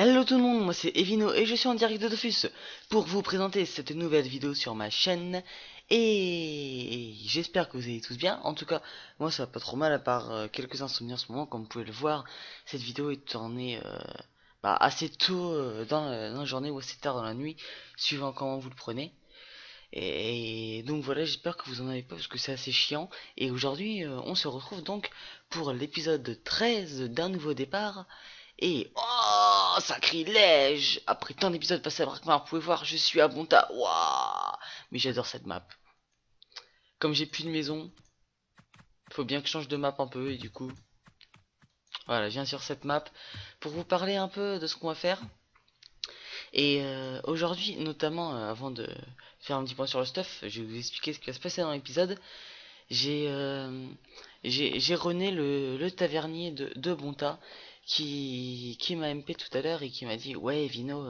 Hello tout le monde, moi c'est Evino et je suis en direct de Dofus pour vous présenter cette nouvelle vidéo sur ma chaîne. Et j'espère que vous allez tous bien. En tout cas, moi ça va pas trop mal à part quelques insomnies en ce moment. Comme vous pouvez le voir, cette vidéo est tournée assez tôt dans la journée ou assez tard dans la nuit, suivant comment vous le prenez. Et donc voilà, j'espère que vous en avez pas parce que c'est assez chiant. Et aujourd'hui, on se retrouve donc pour l'épisode 13 d'un nouveau départ. Et oh, sacrilège! Après tant d'épisodes passés à Brakmar, vous pouvez voir, je suis à Bonta. Waouh! Mais j'adore cette map. Comme j'ai plus de maison, faut bien que je change de map un peu et du coup, voilà, je viens sur cette map pour vous parler un peu de ce qu'on va faire. Et aujourd'hui, notamment, avant de faire un petit point sur le stuff, je vais vous expliquer ce qui va se passer dans l'épisode. J'ai j'ai rené le tavernier de Bonta qui m'a MP tout à l'heure et qui m'a dit ouais Vino,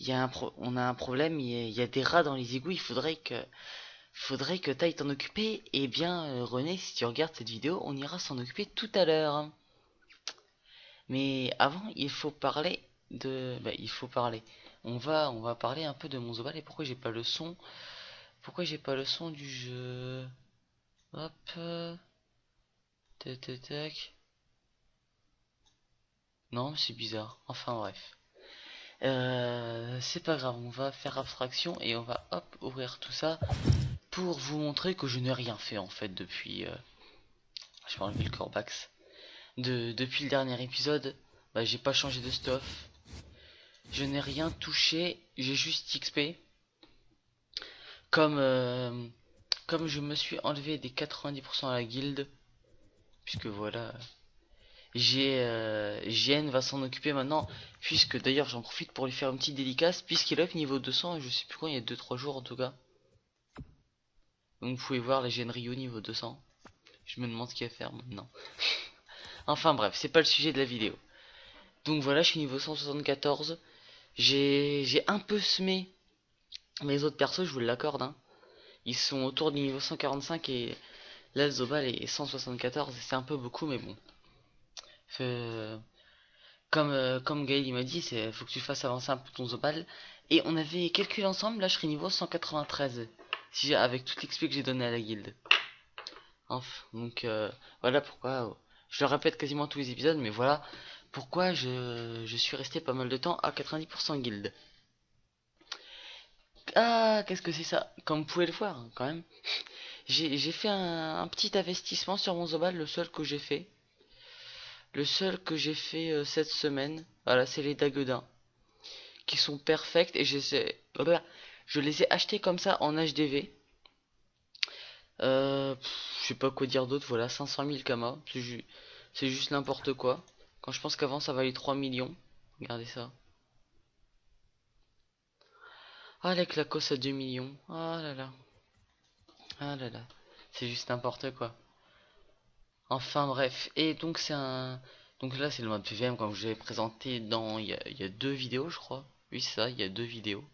on a un problème, il y a des rats dans les égouts, faudrait que t'ailles t'en occuper. Et bien René, si tu regardes cette vidéo, on ira s'en occuper tout à l'heure. Mais avant, il faut parler. On va parler un peu de mon Zobal et pourquoi j'ai pas le son. Pourquoi j'ai pas le son du jeu. Hop. Tac tac tac. Non, c'est bizarre. Enfin bref. C'est pas grave, on va faire abstraction et on va hop ouvrir tout ça pour vous montrer que je n'ai rien fait en fait depuis. Je vais enlever le Corbax. Depuis le dernier épisode, j'ai pas changé de stuff. Je n'ai rien touché, j'ai juste XP. Comme, euh, comme je me suis enlevé des 90% à la guilde, puisque voilà, JN va s'en occuper maintenant, puisque d'ailleurs j'en profite pour lui faire une petite dédicace, puisqu'il est up niveau 200, et je sais plus quand, il y a 2-3 jours en tout cas. Donc vous pouvez voir les GN Rio niveau 200. Je me demande ce qu'il va faire maintenant. Enfin bref, c'est pas le sujet de la vidéo. Donc voilà, je suis niveau 174. J'ai un peu semé mes autres persos, je vous l'accorde, hein. Ils sont autour du niveau 145 et là le Zobal est 174. C'est un peu beaucoup, mais bon. Euh, comme Gaël il m'a dit, faut que tu fasses avancer un peu ton Zobal. Et on avait calculé ensemble, là je serai niveau 193. Si avec toute l'XP que j'ai donné à la guilde. Enfin, donc voilà pourquoi. Je le répète quasiment tous les épisodes, mais voilà pourquoi je suis resté pas mal de temps à 90% guild. Ah, qu'est-ce que c'est ça? Comme vous pouvez le voir, hein, quand même. J'ai fait un petit investissement sur mon Zobal, le seul que j'ai fait. Le seul que j'ai fait cette semaine. Voilà, c'est les Daguedins. Qui sont perfects et je les ai achetés comme ça en HDV. Je sais pas quoi dire d'autre, voilà, 500 000 Kama. C'est juste n'importe quoi. Quand je pense qu'avant ça valait 3 millions. Regardez ça. Ah, la clacos à 2 millions. Ah là là. Ah là là. C'est juste n'importe quoi. Enfin bref. Et donc c'est un. Donc là c'est le mode PVM comme je l'ai présenté dans. Il y a deux vidéos je crois. Oui c'est ça, il y a deux vidéos.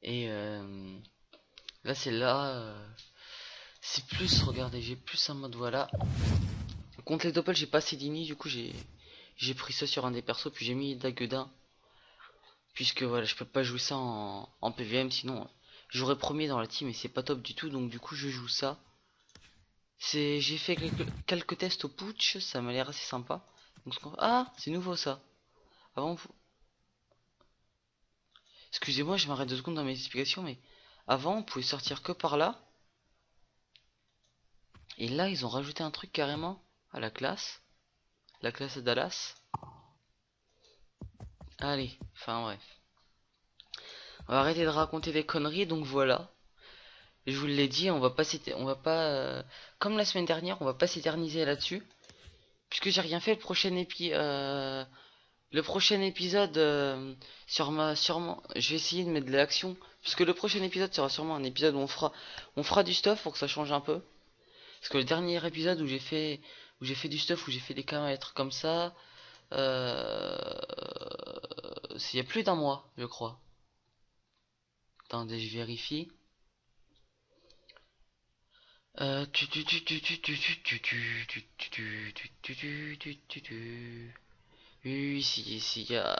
Et là c'est là. C'est plus, regardez, j'ai plus un mode voilà. Contre les doppels j'ai pas assez d'ini, du coup j'ai pris ça sur un des persos, puis j'ai mis Daguedin. Puisque voilà, je peux pas jouer ça en PVM, sinon j'aurais premier dans la team et c'est pas top du tout, donc du coup je joue ça. J'ai fait quelques tests au putsch, ça m'a l'air assez sympa. Donc, ah, c'est nouveau ça. Avant, excusez-moi, je m'arrête 2 secondes dans mes explications, mais avant on pouvait sortir que par là. Et là ils ont rajouté un truc carrément à la classe à Dallas. Allez, enfin bref. On va arrêter de raconter des conneries, donc voilà. Je vous l'ai dit, on va pas, comme la semaine dernière, on va pas s'éterniser là-dessus, puisque j'ai rien fait. Le prochain épisode sûrement, je vais essayer de mettre de l'action, puisque le prochain épisode sera sûrement un épisode où on fera du stuff pour que ça change un peu. Parce que le dernier épisode où j'ai fait du stuff, où j'ai fait des camètres comme ça, euh, c'est il y a plus d'un mois, je crois. Attendez, je vérifie. Oui, s'il y a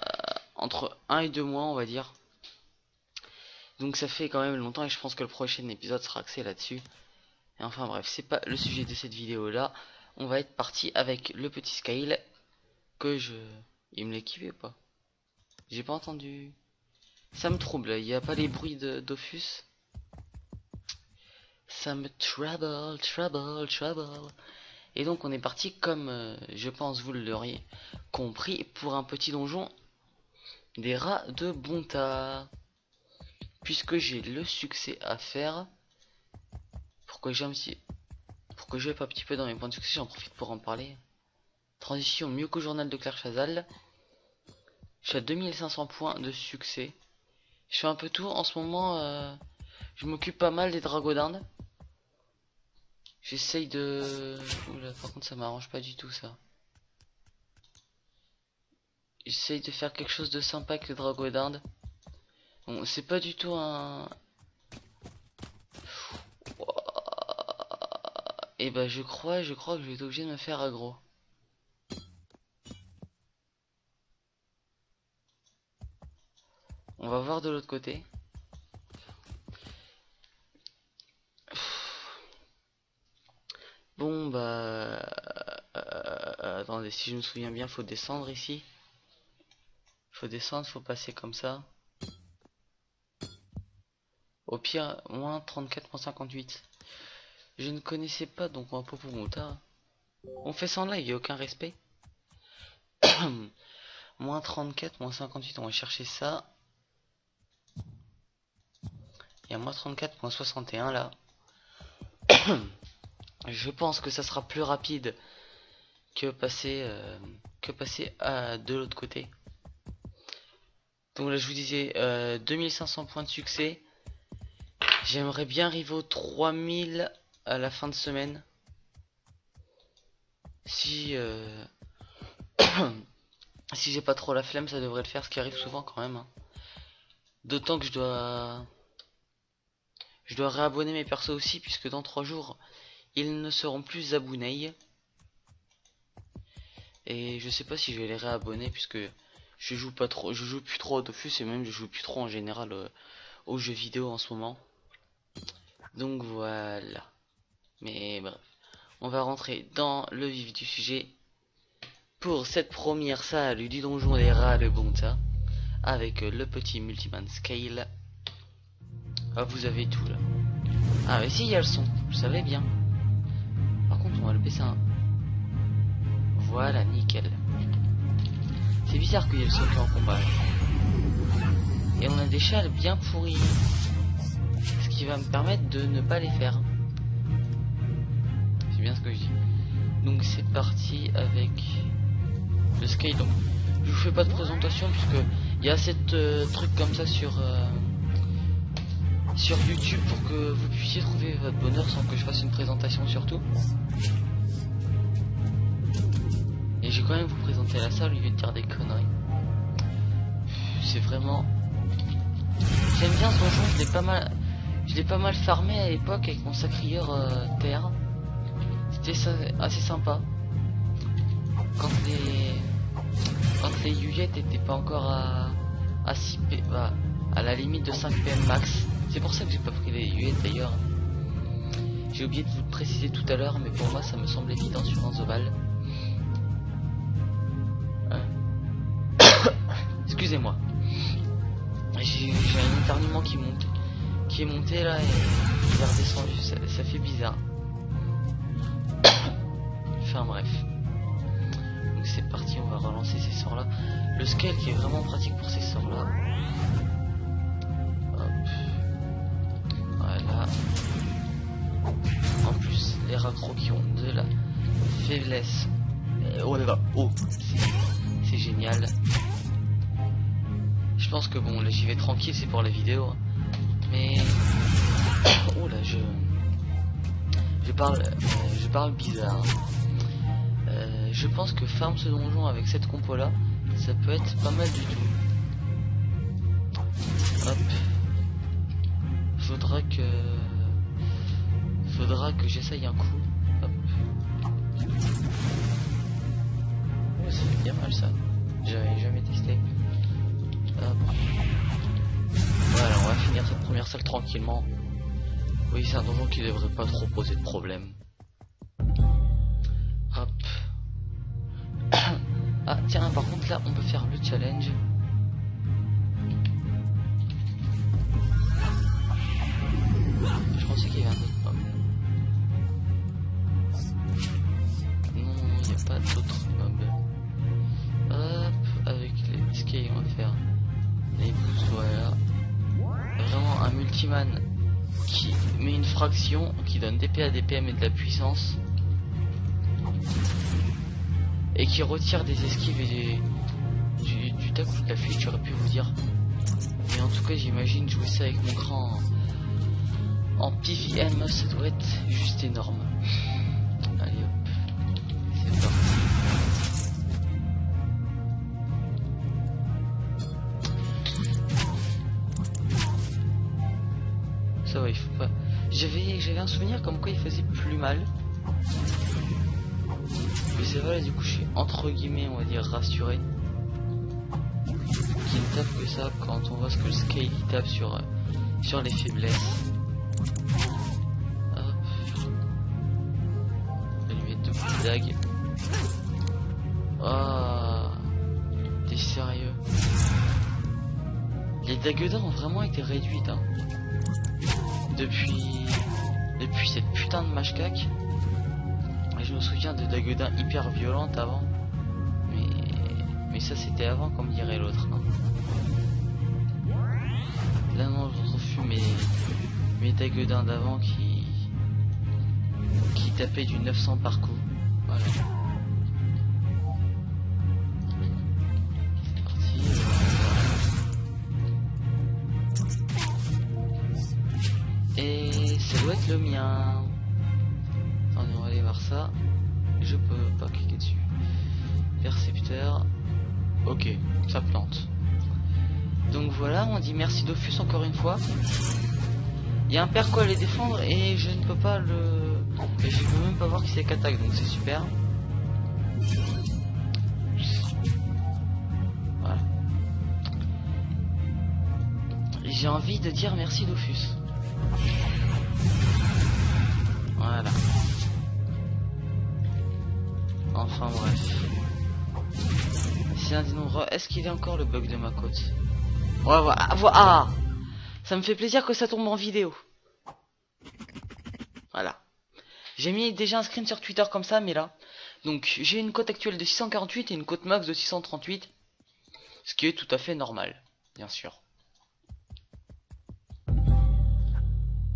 entre 1 et 2 mois, on va dire. Donc ça fait quand même longtemps et je pense que le prochain épisode sera axé là-dessus. Et enfin bref, c'est pas le sujet de cette vidéo là. On va être parti avec le petit Scale que je... Il me l'a kiffé ou pas? J'ai pas entendu. Ça me trouble, il n'y a pas les bruits de Dofus. Ça me trouble. Et donc on est parti comme je pense vous l'auriez compris pour un petit donjon des rats de Bonta. Puisque j'ai le succès à faire. Pourquoi j'ai pas un petit peu dans mes points de succès, j'en profite pour en parler. Transition mieux qu'au journal de Claire Chazal. Je suis à 2500 points de succès. Je fais un peu tout en ce moment. Je m'occupe pas mal des dragos d'Inde. J'essaye de... Oula, par contre ça m'arrange pas du tout ça. J'essaye de faire quelque chose de sympa avec les dragos d'Inde. Bon, c'est pas du tout un... Et bah je crois que je vais être obligé de me faire aggro. On va voir de l'autre côté. Bon bah... attendez, si je me souviens bien, faut descendre ici. Faut descendre, faut passer comme ça. Au pire, moins 34, moins 58. Je ne connaissais pas, donc on va pas pour mon tas. On fait ça en live, il n'y a aucun respect. Moins 34, moins 58, on va chercher ça. Il y a moins 34, moins 61 là. Je pense que ça sera plus rapide que passer de l'autre côté. Donc là je vous disais 2500 points de succès. J'aimerais bien arriver aux 3000 à la fin de semaine. Si si j'ai pas trop la flemme, ça devrait le faire, ce qui arrive souvent quand même. Hein. D'autant que je dois réabonner mes persos aussi, puisque dans 3 jours ils ne seront plus abonnés. Et je sais pas si je vais les réabonner, puisque je joue plus trop au Dofus, et même je joue plus trop en général aux jeux vidéo en ce moment. Donc voilà. Mais bref, on va rentrer dans le vif du sujet pour cette première salle du donjon des rats de Bonta avec le petit multiman Scale. Ah, vous avez tout là. Ah mais si, il y a le son, je savais bien. Par contre on va le baisser un... Voilà, nickel. C'est bizarre qu'il y ait le son en combat. Et on a des châles bien pourris, ce qui va me permettre de ne pas les faire. C'est bien ce que je dis. Donc c'est parti avec le Scale. Donc je vous fais pas de présentation puisque il y a assez de trucs comme ça sur YouTube pour que vous puissiez trouver votre bonheur sans que je fasse une présentation sur tout. Et j'ai quand même vous présenter la salle au lieu de dire des conneries. C'est vraiment... J'aime bien ce donjon, je l'ai pas mal farmé à l'époque avec mon sacrieur terre. C'était assez sympa. Quand les Yuyettes étaient pas encore à 6 p... Bah, à la limite de 5 PM max. C'est pour ça que j'ai pas pris les Yuyettes d'ailleurs. J'ai oublié de vous le préciser tout à l'heure, mais pour moi ça me semble évident sur un Zobal. Excusez-moi. J'ai un éternuement qui est monté là et qui est redescendu. Ça fait bizarre. Enfin bref. Donc c'est parti, on va relancer ces sorts là. Le Scale qui est vraiment pratique pour ces sorts là. Hop. Voilà. En plus, les raccros qui ont de la faiblesse. Oh là là, oh, c'est génial. Je pense que bon, là j'y vais tranquille, c'est pour la vidéo. Hein. Mais oh là, je parle bizarre. Je pense que farm ce donjon avec cette compo là, ça peut être pas mal du tout. Hop. Faudra que j'essaye un coup. Hop. Oh, c'est bien mal ça. J'avais jamais testé. Hop. Voilà, on va finir cette première salle tranquillement. Oui, c'est un donjon qui devrait pas trop poser de problème. Hop. Ah tiens, par contre là on peut faire le challenge. Je pensais qu'il y avait un autre mob. Non, il n'y a pas d'autres mobs. Hop, avec les escaliers on va faire les pouces, voilà. Vraiment un multiman qui met une fraction qui donne des PA, des PM et de la puissance. Et qui retire des esquives et du tac ou de la fuite, j'aurais pu vous dire. Mais en tout cas, j'imagine jouer ça avec mon cran en PVM, ça doit être juste énorme. Allez hop, c'est parti. Ça va, il faut pas. J'avais un souvenir comme quoi il faisait plus mal. Mais c'est vrai, du coup je suis entre guillemets on va dire rassuré qu'il ne tape que ça quand on voit ce que le scale il tape sur les faiblesses. Hop. Je vais lui mettre 2 petites dagues. Oh, t'es sérieux? Les dagues d'or ont vraiment été réduites hein. Depuis cette putain de mashcac. Je me souviens de Dagodin hyper violente avant, mais ça c'était avant comme dirait l'autre. Hein. Là non, je retrouve mes Dagodins d'avant qui tapaient du 900 par coup. Voilà. C'est parti. Et ça doit être le mien. Attendez, on va aller voir ça. Je peux pas cliquer dessus. Percepteur. Ok, ça plante. Donc voilà, on dit merci Dofus encore une fois. Il y a un perco à les défendre et je ne peux pas le... Et je peux même pas voir qui c'est qu'attaque, donc c'est super. Voilà. J'ai envie de dire merci Dofus. Voilà. Enfin bref. C'est un dénombre. Est-ce qu'il y a encore le bug de ma côte? Ouais, voilà. Ah, ça me fait plaisir que ça tombe en vidéo. Voilà. J'ai mis déjà un screen sur Twitter comme ça, mais là. Donc j'ai une cote actuelle de 648 et une cote max de 638. Ce qui est tout à fait normal, bien sûr.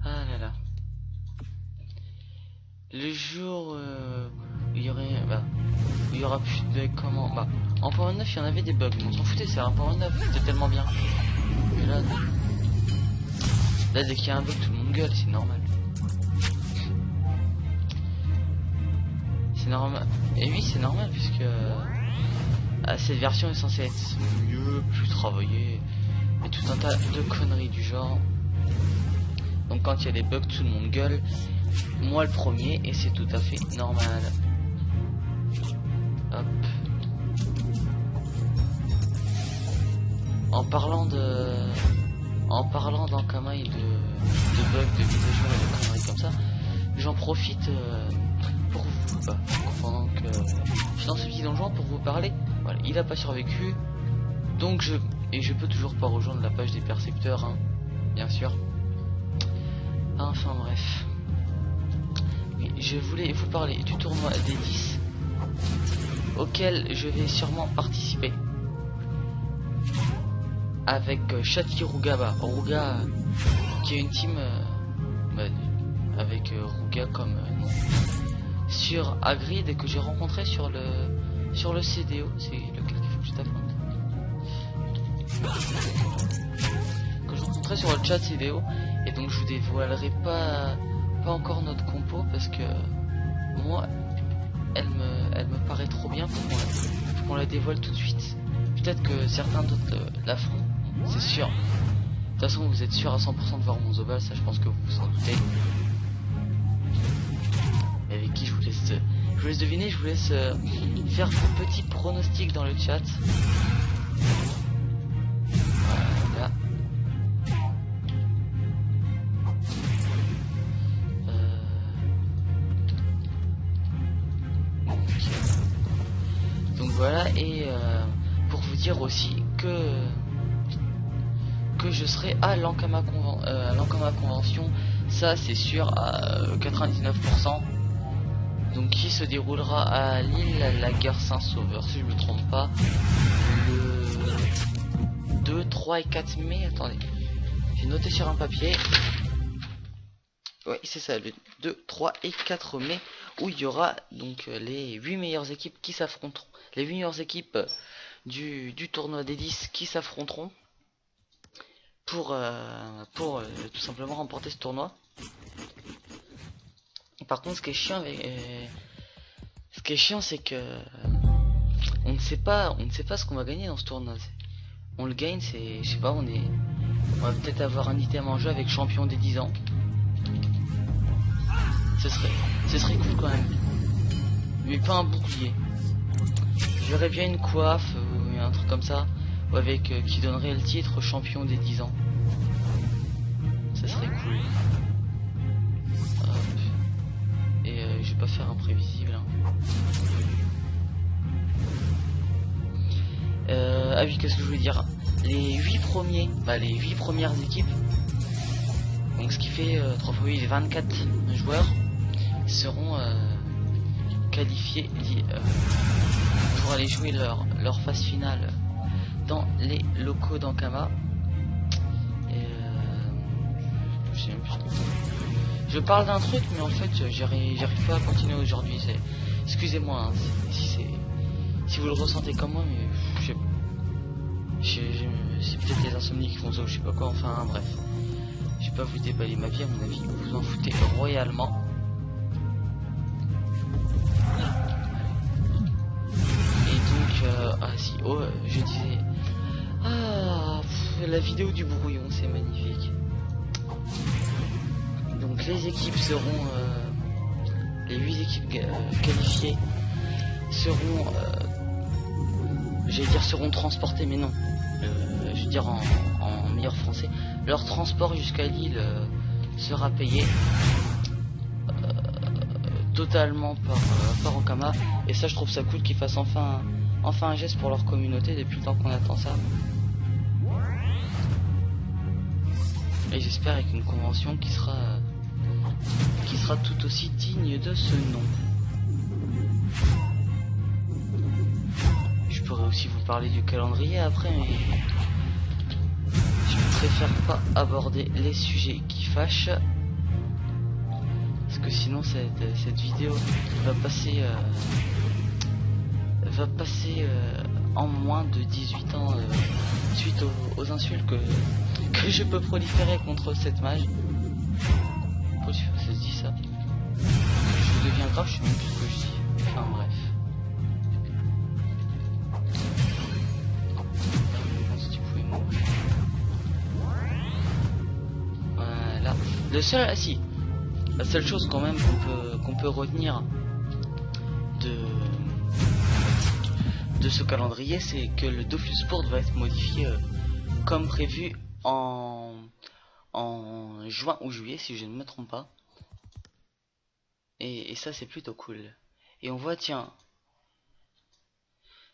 Ah là là. Le jour il y aurait il y aura plus de comment en point 9 il y en avait des bugs, on s'en foutait, c'est un point 9, c'était tellement bien. Mais là dès qu'il y a un bug tout le monde gueule, c'est normal. C'est normal. Et oui c'est normal puisque cette version est censée être mieux, plus travaillée et tout un tas de conneries du genre. Donc quand il y a des bugs tout le monde gueule. Moi le premier et c'est tout à fait normal. Hop. En parlant d'Ankama et de bugs, de mise à jour et de conneries comme ça, j'en profite pour vous, pendant que je suis dans ce petit donjon pour vous parler. Voilà, il a pas survécu, donc je peux toujours pas rejoindre la page des percepteurs, hein, bien sûr. Enfin bref. Je voulais vous parler du tournoi des 10 auquel je vais sûrement participer avec Shati Ruga qui est une team avec Ruga comme nom sur Agrid que j'ai rencontré sur le CDO. C'est lequel qu'il faut que je tape que je rencontrais sur le chat CDO, et donc je vous dévoilerai pas encore notre compo parce que moi elle me paraît trop bien pour qu'on la dévoile tout de suite. Peut-être que certains d'autres la feront, c'est sûr. De toute façon vous êtes sûr à 100% de voir mon Zobal, ça je pense que vous vous en doutez. Mais avec qui je vous laisse Je vous laisse deviner, je vous laisse faire vos petits pronostics dans le chat. Voilà. Donc voilà, et pour vous dire aussi que je serai à l'Ankama Convention, ça c'est sûr à 99%. Donc qui se déroulera à l'île la gare Saint-Sauveur, si je me trompe pas, le 2, 3 et 4 mai. Attendez, j'ai noté sur un papier. Oui, c'est ça, le 2, 3 et 4 mai, où il y aura donc les 8 meilleures équipes qui s'affronteront. Les 8 meilleures équipes du tournoi des 10 qui s'affronteront pour tout simplement remporter ce tournoi. Par contre, ce qui est chiant c'est que on ne sait pas ce qu'on va gagner dans ce tournoi. On le gagne, c'est, je sais pas, on va peut-être avoir un item en jeu avec champion des 10 ans. Ce serait cool quand même, mais pas un bouclier. J'aurais bien une coiffe ou un truc comme ça, ou avec qui donnerait le titre champion des 10 ans. Ça serait cool. Hop. Et je vais pas faire imprévisible. Hein. Ah oui, qu'est-ce que je voulais dire? Les 8 premiers, les 8 premières équipes, donc ce qui fait 3 x 8, 24 joueurs, seront qualifiés pour aller jouer leur phase finale dans les locaux d'Ankama. Je parle d'un truc, mais en fait j'arrive pas à continuer aujourd'hui. Excusez-moi hein, si vous le ressentez comme moi, mais c'est peut-être les insomnies qui font ça ou je sais pas quoi. Enfin bref, je vais pas vous déballer ma vie, à mon avis vous en foutez royalement. Et donc je disais la vidéo du brouillon, c'est magnifique. Donc les équipes seront les 8 équipes qualifiées seront seront transportées, mais non, je veux dire en meilleur français, leur transport jusqu'à l'île sera payé totalement par Ankama, et ça je trouve ça cool qu'ils fassent enfin un geste pour leur communauté depuis le temps qu'on attend ça. Et j'espère avec une convention qui sera tout aussi digne de ce nom. Je pourrais aussi vous parler du calendrier après, mais je préfère pas aborder les sujets qui fâchent, parce que sinon cette vidéo va passer en moins de 18 ans suite aux insultes que je peux proliférer contre cette mage. Ça se dit ça. Je deviens grave, je sais même plus ce que je dis. Enfin bref. Si tu pouvais mourir. Voilà. La seule chose quand même qu'on peut retenir de ce calendrier, c'est que le Dofus Sport va être modifié comme prévu en juin ou juillet, si je ne me trompe pas. Et ça c'est plutôt cool. Et on voit, tiens,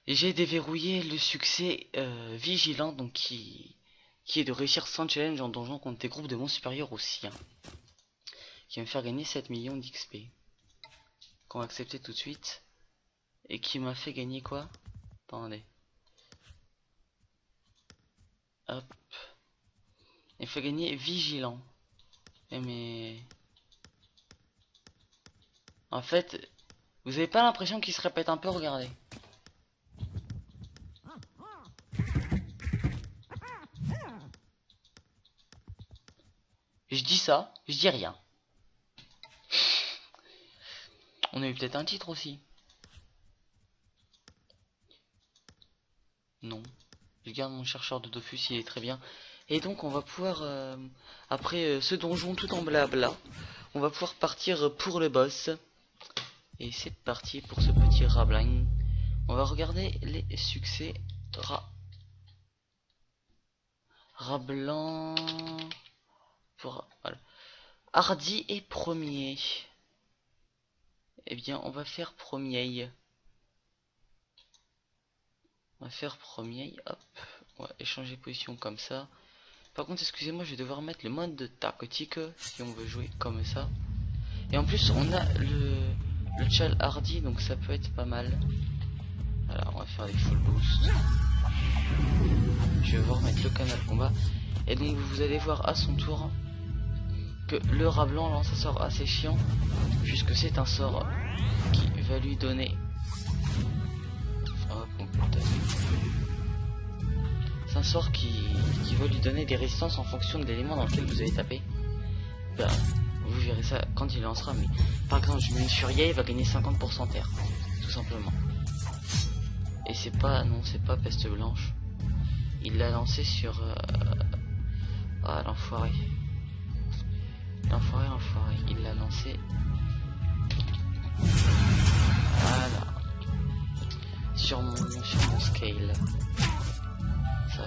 j'ai déverrouillé le succès vigilant, donc qui est de réussir 100 challenges en donjon contre des groupes de monstres supérieurs aussi, hein, qui va me faire gagner 7 millions d'XP, qu'on va accepter tout de suite, et qui m'a fait gagner quoi? Attendez, hop, il fait gagner vigilant. Mais en fait, vous avez pas l'impression qu'il se répète un peu? Regardez. Je dis ça, je dis rien. On a eu peut-être un titre aussi. Non. Je garde mon chercheur de Dofus, il est très bien. Et donc on va pouvoir, après ce donjon tout en blabla, on va pouvoir partir pour le boss. Et c'est parti pour ce petit Rablin. On va regarder les succès. Rablan pour voilà. Hardy est premier. Eh bien, on va faire premier. On va faire premier. Hop. On va échanger position comme ça. Par contre, excusez-moi, je vais devoir mettre le mode de tactique si on veut jouer comme ça. Et en plus, on a le Chal Hardy, donc ça peut être pas mal. Voilà, on va faire des full boost. Je vais voir mettre le canal combat. Et donc, vous allez voir à son tour que le rat blanc lance un sort assez chiant, puisque c'est un sort qui va lui donner. C'est un sort qui va lui donner des résistances en fonction de l'élément dans lequel vous avez tapé. Ben, vous verrez ça quand il lancera, mais par exemple, je mets une Furia, il va gagner 50% terre, tout simplement. Et c'est pas, non, c'est pas Peste Blanche. Il l'a lancé sur. Ah, l'enfoiré. L'enfoiré, il l'a lancé. Voilà. Sur mon scale. Ça,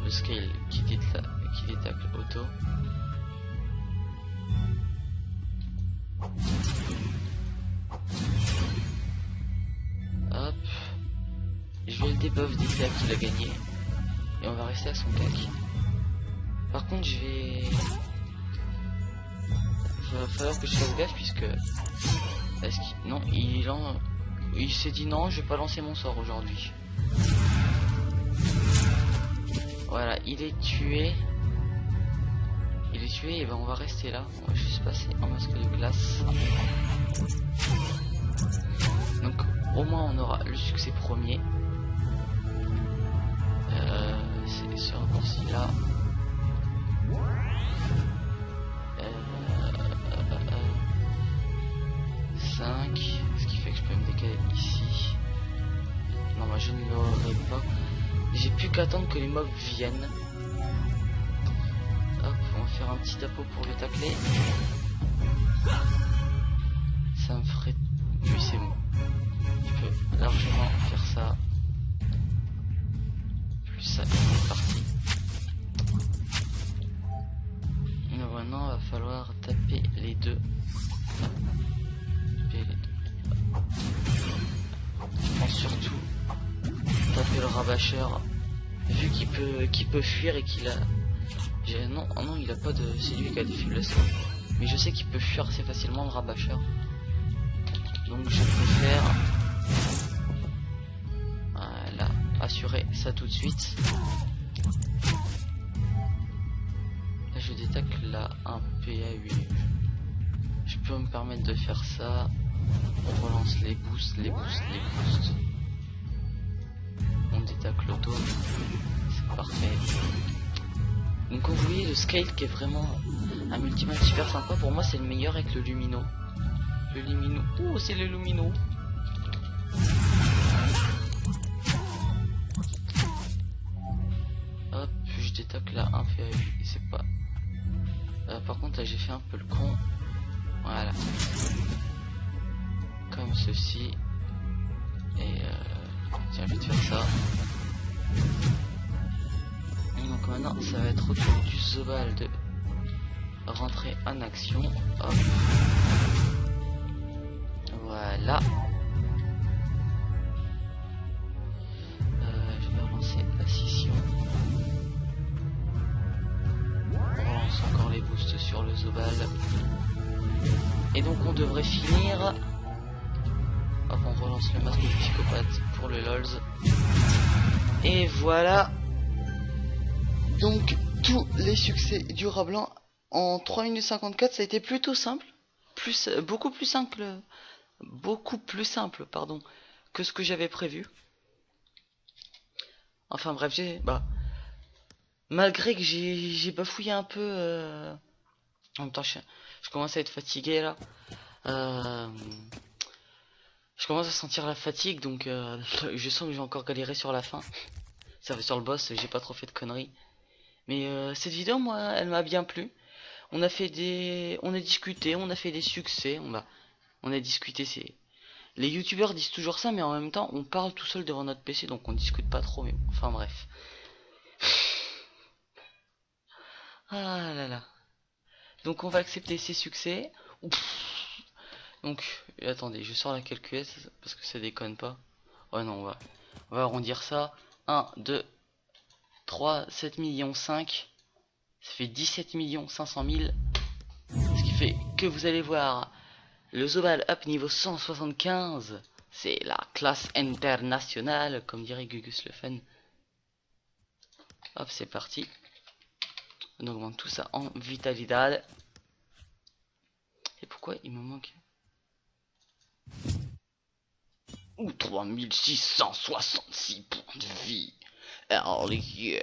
le scale qui détacle auto. Hop. Je vais le debuff des claques qu'il a gagné. Et on va rester à son cac. Par contre, il va falloir que je fasse gaffe puisque. Non, il s'est dit non, je vais pas lancer mon sort aujourd'hui. Voilà, il est tué. Et ben on va rester là. On va juste passer en masque de glace. Donc au moins on aura le succès premier. C'est ce raccourci là. 5, ce qui fait que je peux me décaler ici. Non, moi je ne l'aurai pas. J'ai plus qu'à attendre que les mobs viennent. Hop, on va faire un petit tapeau pour le tacler. Ça me ferait. Oui, c'est bon. Je peux largement faire ça. Plus ça, c'est parti. Et maintenant, il va falloir taper les deux. Je pense surtout taper le rabâcheur, vu qu'il peut fuir et qu'il a. Non, oh non, il a pas de. C'est lui qui a des faiblesses. Mais je sais qu'il peut fuir assez facilement le rabâcheur. Donc je préfère. Voilà, assurer ça tout de suite. Là je détacle la 1 PA8. Je peux me permettre de faire ça. On relance les boosts. On détacle l'auto. C'est parfait. Donc vous voyez le scale qui est vraiment un multimap super sympa. Pour moi c'est le meilleur avec le Lumino. Le Lumino. Oh, c'est le Lumino. Hop, je détacle la 1 PA8 et c'est pas. Par contre là j'ai fait un peu le con. Voilà. Comme ceci. Et tiens, je vais te faire ça. Et donc maintenant, ça va être au tour du Zobal de rentrer en action. Hop. Voilà. Je vais relancer la scission. On relance encore les boosts sur le Zobal. Et donc on devrait finir. Hop, on relance le masque du psychopathe pour le LOLs. Et voilà. Donc tous les succès du rat blanc en 3 minutes 54, ça a été plutôt simple. Beaucoup plus simple, pardon, que ce que j'avais prévu. Enfin bref, malgré que j'ai bafouillé un peu, en même temps je commence à être fatigué là. Je commence à sentir la fatigue, donc je sens que j'ai encore galéré sur la fin. Ça fait sur le boss, j'ai pas trop fait de conneries. Mais cette vidéo, moi, elle m'a bien plu. On a discuté, on a fait des succès, on a discuté, Les youtubeurs disent toujours ça, mais en même temps, on parle tout seul devant notre PC, donc on discute pas trop, mais bon, enfin bref. Ah là là. Donc on va accepter ces succès. Ouf. Donc, attendez, je sors la calculette, parce que ça déconne pas. Oh non, on va arrondir ça. 1, 2, 3, 7 millions 5. Ça fait 17 millions 500 000. Ce qui fait que vous allez voir le Zobal Up niveau 175. C'est la classe internationale, comme dirait Gugus le Fun. Hop, c'est parti. On augmente tout ça en vitalidad. Et pourquoi il me manque... Ou 3666 points de vie. Oh yeah.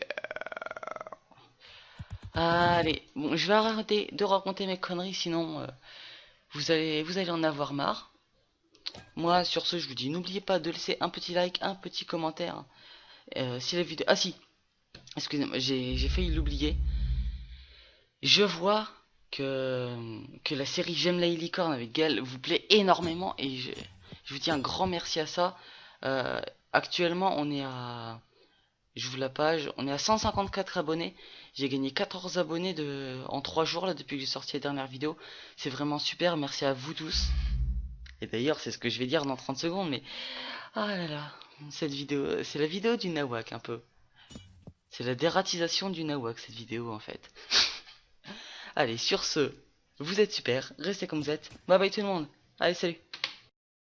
Allez, bon, je vais arrêter de raconter mes conneries, sinon vous allez en avoir marre. Moi, sur ce, je vous dis, n'oubliez pas de laisser un petit like, un petit commentaire. Si la vidéo... Ah si, excusez-moi, j'ai failli l'oublier. Je vois que la série J'aime la licorne avec Gaël vous plaît énormément et je vous dis un grand merci à ça. Actuellement, on est à... J'ouvre la page, on est à 154 abonnés. J'ai gagné 14 abonnés en 3 jours là depuis que j'ai sorti la dernière vidéo. C'est vraiment super, merci à vous tous. Et d'ailleurs, c'est ce que je vais dire dans 30 secondes, mais... Ah là là, cette vidéo, c'est la vidéo du Nawak un peu. C'est la dératisation du Nawak cette vidéo en fait. Allez, sur ce, vous êtes super, restez comme vous êtes. Bye bye tout le monde. Allez, salut.